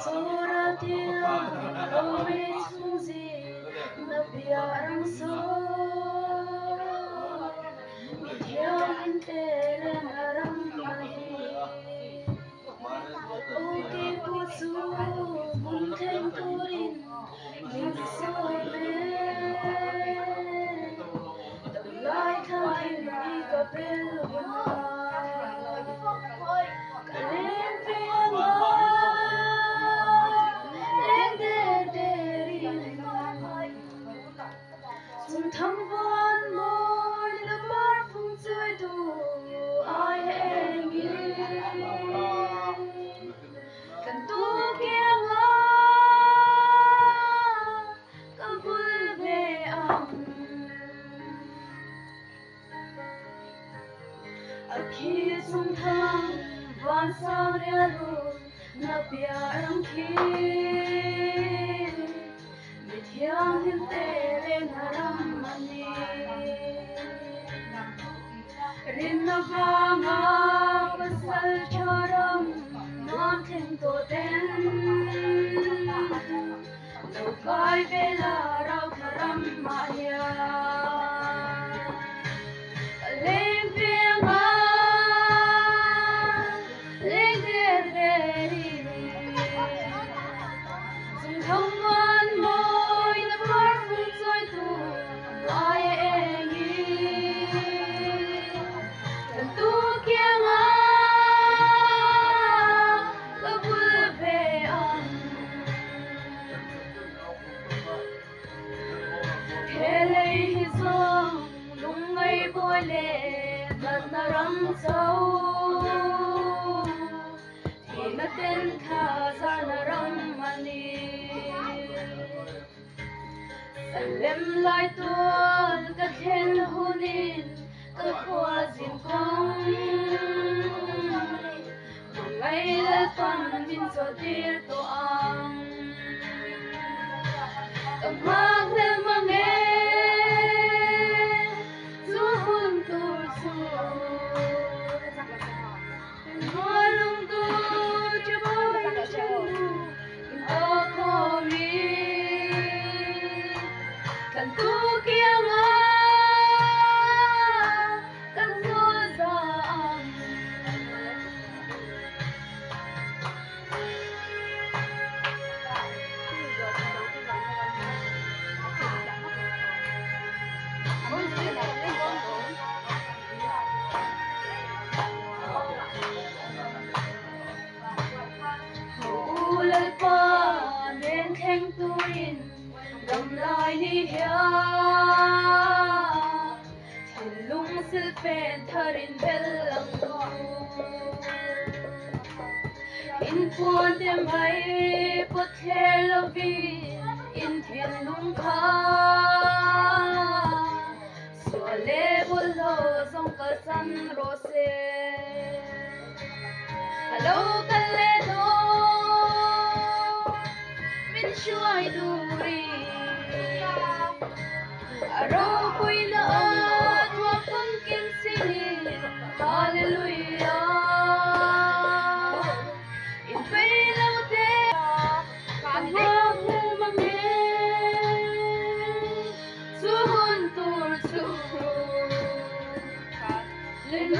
Soratia always funzi na biarang so Mithyang tere naram mahi Oki pusu bunten turin Minsobe Dalai thain ikapel wana Kalen pianga Thăm von môi là bar phong chơi đủ ai em nghĩ cần tu kia ngã cầm vui về ông ở khi sung thang van sang ra luôn na biarang khi Mithyang hintere naram mani Rinnavanga pasal charam Nothing to den Nukai vela rau karam maya Kaleng vienga Leng der deri Sung thong man moi na par phun soi tu ai engi Kan tu kia nga Ka bul ve ang Hele hi zong lung ngai boi le Gat na ram sâu Thì na ten tha sa na ram mani Salem lai tuan ka then hunin ka khua zin kong Ngay la tuan min so dir to ang Ka mag le mange Zu hun tur su Malung tu jabay chanu Into komi Kan tu kia nga Kan tu zaam Ulal pa nên khen tuin Gam lai ni hia Thiên lung sil pen tharin bel lang no In puan tem hai pot helovin In thiên lung kha Suale bulo zong ka san rose Hello kaledo Min shuai duri Aro pui na tua pun kim sinin Hallelujah In pei lau te Kan hak le mange Su hun tur su Lên